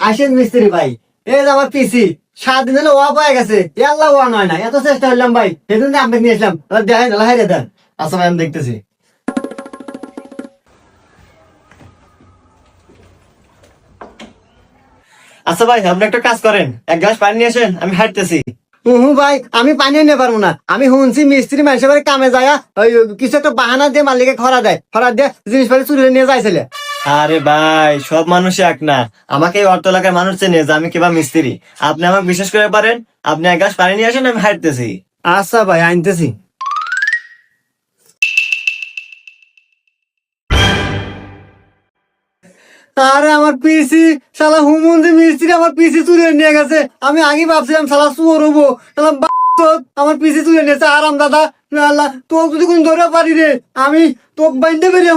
আসেন মিস্ত্রি ভাই, এই যে আমার পিসি 7 দিন হলে ওয়া পায়ে গেছে, আল্লাহ ওয়া নয় না, এত চেষ্টা করলাম ভাই, সেদিন আপনাকে নিয়ে আসলাম, দেখেন হাইরে দেন। আচ্ছা ভাই, আমি দেখতেছি। আচ্ছা ভাই, আপনি একটা কাজ করেন, এক গ্লাস পানি নিয়ে আসেন, আমি হাঁটতেছি। ভাই, আমি পানি নিতে পারবো না। আমি শুনছি মিস্ত্রি মানুষের বাড়ি কামে যায়, ওই কিছু একটা বাহানা দিয়ে মালিকে খরা দিয়ে জিনিসপাতি চুরি নিয়ে যাইছিলে। আরে ভাই, সব মানুষ এক না। আমাকে এই অর্থ এলাকার মানুষ চেনে যে আমি কিবা মিস্ত্রি। আপনি আমাকে বিশ্বাস করে পারেন, আপনি এক গ্লাস পানি নিয়ে আসেন, আমি হাঁটতেছি। আচ্ছা ভাই, আনতেছি। আরে আমার পিসি, শালা হুমন্দি মিস্ত্রি আমার পিসি চুরি নিয়ে গেছে। আমি আগে ভাবছিলাম শালা চোর হবো, শালা আমার পিসি চুরি নিয়েছে। আরাম দাদা, আল্লাহ তোকে যদি কোন ধরে পারি রে, আমি তোকে বাইন্দে বেরিয়ে